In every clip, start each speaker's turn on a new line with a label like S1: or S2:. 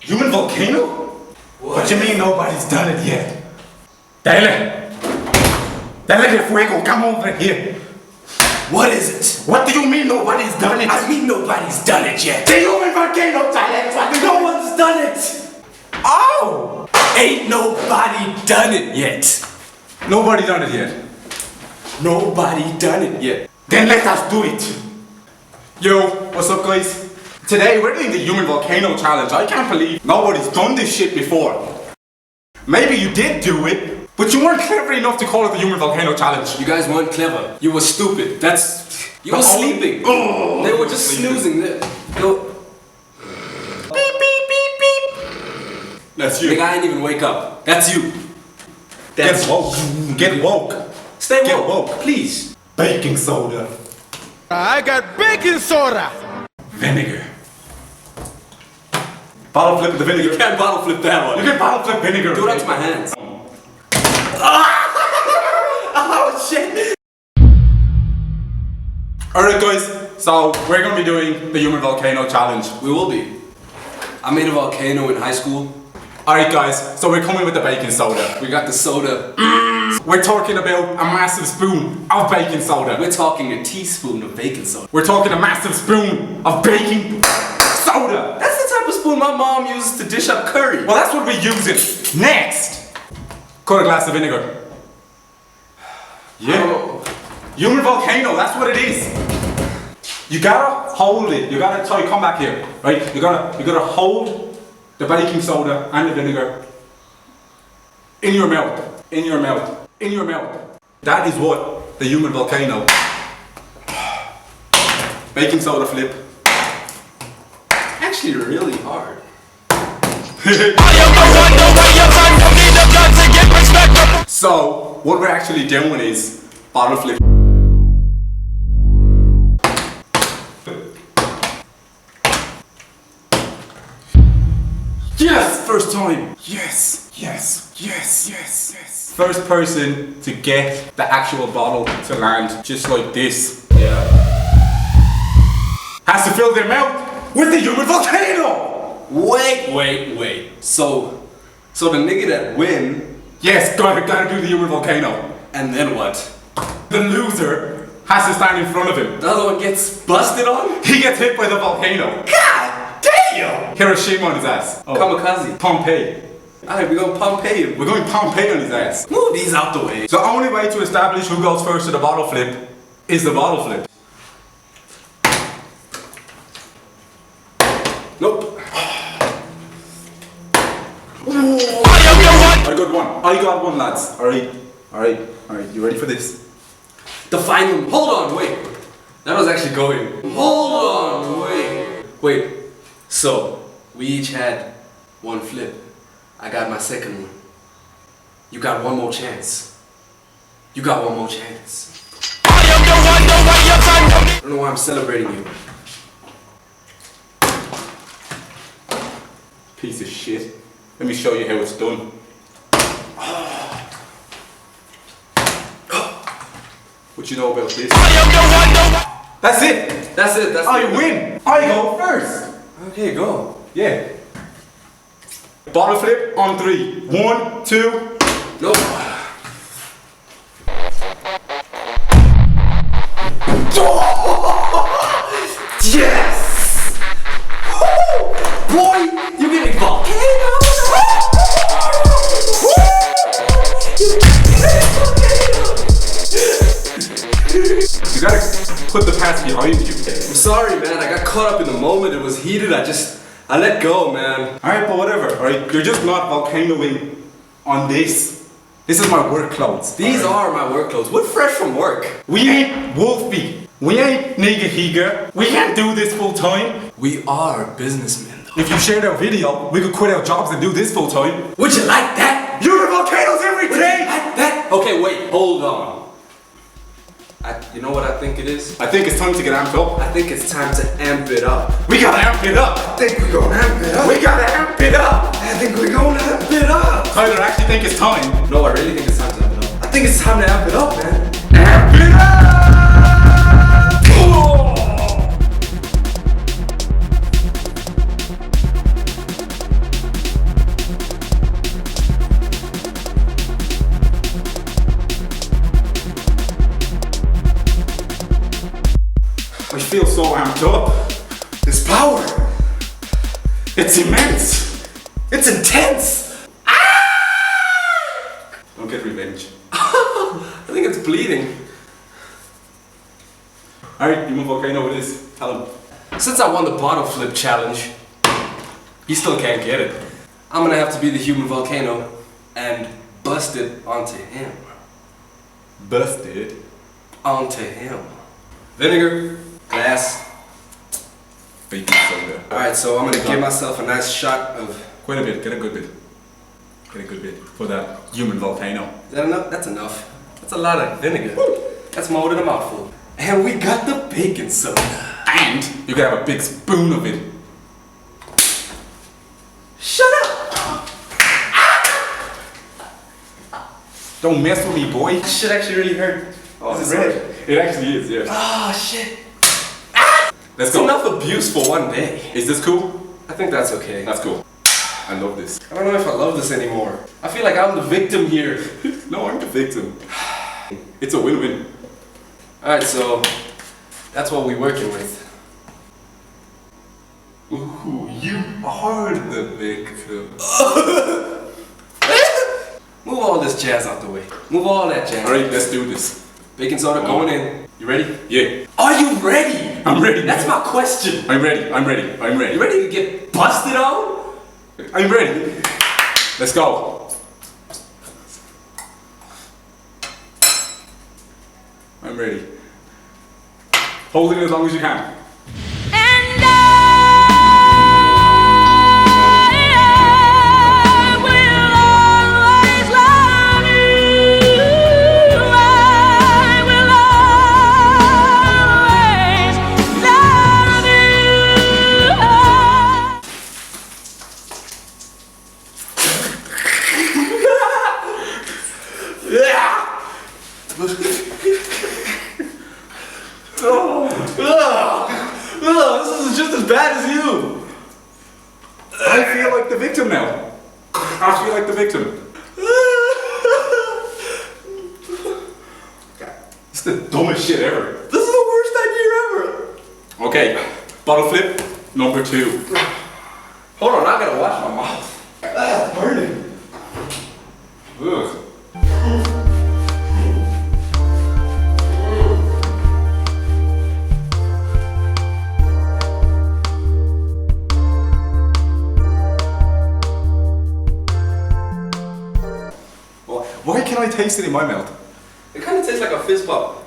S1: Human volcano? What you mean nobody's done it yet? Tedy, DeFuego, come over here.
S2: What is it?
S1: What do you mean nobody's done it?
S2: I mean nobody's done it yet.
S1: The human volcano challenge.
S2: No one's done it.
S1: Oh!
S2: Ain't nobody done it yet.
S1: Nobody done it yet.
S2: Nobody done it yet.
S1: Then let us do it. Yo, what's up guys? Today we're doing the human volcano challenge. I can't believe nobody's done this shit before. Maybe you did do it, but you weren't clever enough to call it the human volcano challenge.
S2: You guys weren't clever. You were stupid. You were sleeping.
S1: Oh,
S2: they were just snoozing.
S1: Beep, beep, beep, beep. That's you.
S2: The guy didn't even wake up. That's you.
S1: Get woke. Get woke.
S2: Stay woke.
S1: Get woke.
S2: Please.
S1: Baking soda.
S3: I got baking soda.
S1: Vinegar. Bottle flip the vinegar.
S2: You can't bottle flip that one.
S1: You can bottle flip vinegar.
S2: Do that to my hands.
S1: Oh shit! Alright guys, so we're gonna be doing the human volcano challenge.
S2: We will be. I made a volcano in high school.
S1: Alright guys, so we're coming with the baking soda.
S2: We got the soda.
S1: We're talking about a massive spoon of baking soda.
S2: We're talking a teaspoon of baking soda.
S1: We're talking a massive spoon of baking soda.
S2: That's the type of spoon my mom uses to dish up curry.
S1: Well, that's what we're using. Next, cut a glass of vinegar. Yeah.
S2: Oh.
S1: Human volcano, that's what it is. You gotta hold it. You gotta come back here, right? You gotta hold the baking soda and the vinegar in your mouth, in your mouth, in your mouth. That is what the human volcano. Baking soda flip.
S2: Actually, really hard.
S1: So, what we're actually doing is bottle flip. Yes! First time! Yes! Yes! Yes! Yes! Yes! First person to get the actual bottle to land just like this.
S2: Yeah.
S1: Has to fill their mouth with the human volcano!
S2: Wait. So the nigga that win.
S1: Yes, gotta do the human volcano.
S2: And then what?
S1: The loser has to stand in front of him.
S2: The other one gets busted on?
S1: He gets hit by the volcano.
S2: God damn!
S1: Hiroshima on his ass. Oh.
S2: Kamikaze.
S1: Pompeii.
S2: Alright, we're going Pompeii.
S1: We're going Pompeii on his ass.
S2: Move these out the way.
S1: The only way to establish who goes first to the bottle flip is the bottle flip.
S2: Nope.
S1: I got one, lads. Alright. You ready for this?
S2: The final. Hold on, wait. That was actually going. Hold on, wait. So, we each had one flip. I got my second one. You got one more chance. You got one more chance. I don't know why I'm celebrating you.
S1: Piece of shit. Let me show you how it's done. What you know about this? That's it! I win! I go first!
S2: Okay, go.
S1: Yeah. Bottle flip on 3. 1, 2.
S2: Nope. Yes! Woo! Boy, you're getting volcanoes!
S1: You gotta put the past behind you.
S2: I'm sorry, man. I got caught up in the moment. It was heated. I let go, man.
S1: Alright, but whatever. Alright, you're just not volcanoing on this. This is my work clothes.
S2: These are my work clothes. We're fresh from work.
S1: We ain't Wolfie. We ain't Nigga Higa. We can't do this full time.
S2: We are businessmen, though.
S1: If you shared our video, we could quit our jobs and do this full time.
S2: Would you like that?
S1: Human volcanoes every day!
S2: Like that? Okay, wait. Hold on. You know what I think it is?
S1: I think it's time to get amped up.
S2: I think it's time to amp it up.
S1: We gotta amp it up.
S2: I think we're gonna amp it up.
S1: We gotta amp it up.
S2: I think we're gonna amp it up.
S1: Tyler, I actually think it's time.
S2: No, I really think it's time to amp it up. I think it's time to amp it up, man.
S1: Amp it up! so amped up.
S2: This power.
S1: It's immense.
S2: It's intense.
S1: Don't get revenge.
S2: I think it's bleeding.
S1: Alright, Human Volcano it is. Tell him.
S2: Since I won the bottle flip challenge, he still can't get it. I'm gonna have to be the Human Volcano and bust it onto him.
S1: Busted.
S2: Onto him. Vinegar, glass.
S1: Baking soda.
S2: Alright, so I'm gonna give myself a nice shot of...
S1: Quite a bit, get a good bit. Get a good bit for that Human Volcano.
S2: Is that enough? That's enough. That's a lot of vinegar. That's more than a mouthful. And we got the baking soda.
S1: And you can have a big spoon of it.
S2: Shut up!
S1: Don't mess with me, boy.
S2: That shit actually really hurt.
S1: Oh,
S2: This
S1: it's
S2: is
S1: red.
S2: red.
S1: It actually is, yeah.
S2: Oh shit.
S1: Let's
S2: It's
S1: go.
S2: enough abuse for one day.
S1: Is this cool?
S2: I think that's okay.
S1: That's cool. I love this.
S2: I don't know if I love this anymore. I feel like I'm the victim here.
S1: No, I'm the victim. It's a win-win.
S2: Alright, so that's what we're working with.
S1: Ooh, you are the victim.
S2: Move all this jazz out the way. Move all that jazz.
S1: Alright, let's do this.
S2: Baking soda going in. You ready?
S1: Yeah.
S2: Are you ready?
S1: I'm ready.
S2: That's my question.
S1: I'm ready. I'm ready. I'm ready.
S2: You ready to get busted on?
S1: I'm ready. Let's go. I'm ready. Hold it as long as you can.
S2: This is just as bad as you.
S1: I feel like the victim now. I feel like the victim. It's the dumbest shit ever.
S2: This is the worst idea ever.
S1: Okay, bottle flip number 2.
S2: Hold on, I gotta wash my mouth. It's burning.
S1: Ugh. Why can I taste it in my mouth?
S2: It kind of tastes like a fizz pop.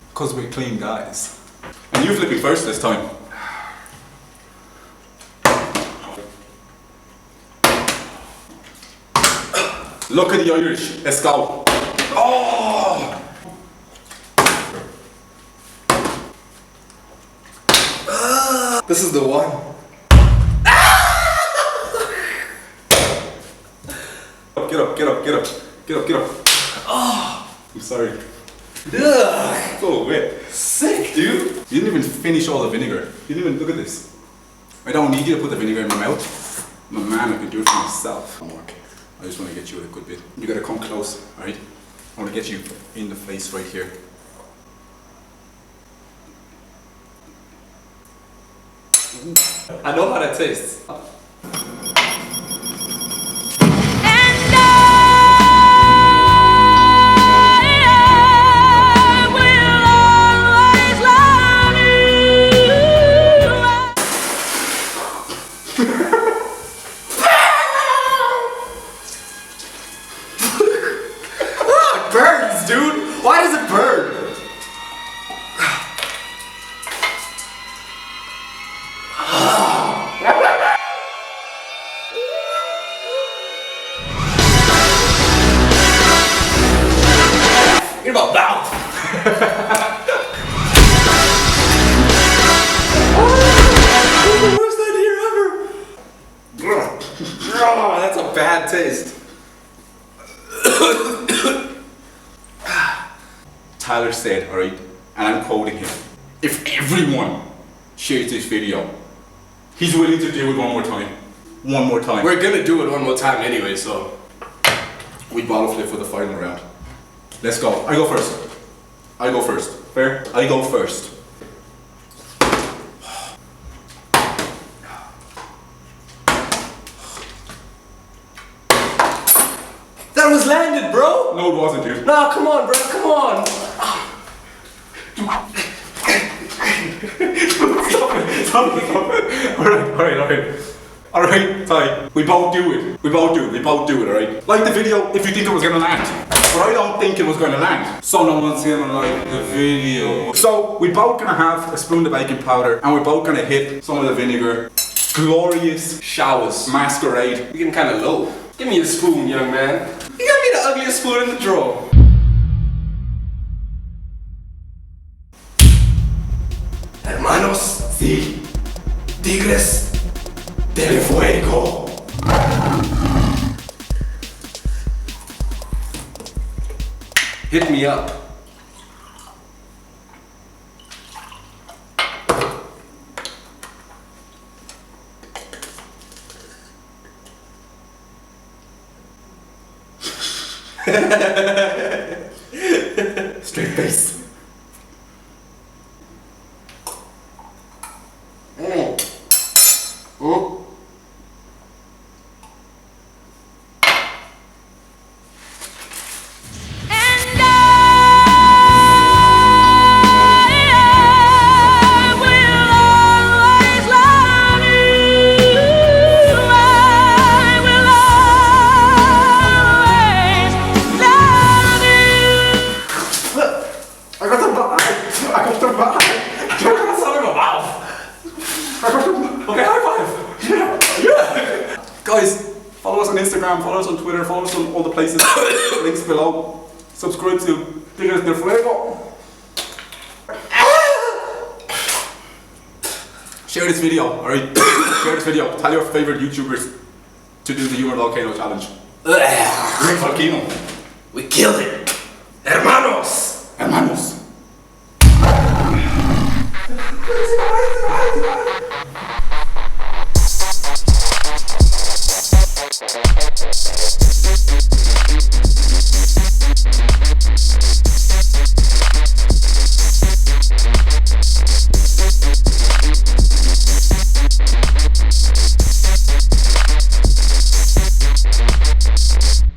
S1: Because we're clean guys. And you flipping first this time. Look at the Irish. Let's go. Oh!
S2: This is the one.
S1: Get up, get up, get up. Get up, get up. Oh! I'm sorry.
S2: Ugh.
S1: So wet.
S2: Sick, dude.
S1: You didn't even finish all the vinegar. You didn't even look at this. I don't need you to put the vinegar in my mouth. I'm a man, I can do it for myself. Okay. I just want to get you a good bit. You gotta come close, alright? I want to get you in the face right here.
S2: I know how that tastes. It burns, dude. Why does it burn? Get about mouth. That's the worst idea ever. Oh, that's a bad taste.
S1: Tyler said, alright, and I'm quoting him, if everyone shares this video, he's willing to do it one more time. One more time.
S2: We're gonna do it one more time anyway, so.
S1: We bottle flip for the final round. Let's go. I go first. I go first. Fair? I go first.
S2: That was landed, bro!
S1: No, it wasn't, dude.
S2: Nah, come on, bro, come on!
S1: Stop it. Alright, Ty. We both do it, alright? Like the video if you think it was gonna land. But I don't think it was gonna land. So no one's gonna like the video. So we're both gonna have a spoon of baking powder and we're both gonna hit some of the vinegar. Glorious
S2: Showers.
S1: masquerade.
S2: You're getting kinda low. Give me a spoon, young man. You got me the ugliest spoon in the drawer. Hermanos, sí. TigresDeFuego. Hit me up.
S1: Straight face. Okay, high five! Yeah! Guys, follow us on Instagram, follow us on Twitter, follow us on all the places. Links below. Subscribe to TigresDeFuego. Share this video, alright? Share this video. Tell your favorite YouTubers to do the Human Volcano challenge. Human Volcano.
S2: We killed it. Hermanos.
S1: Hermanos.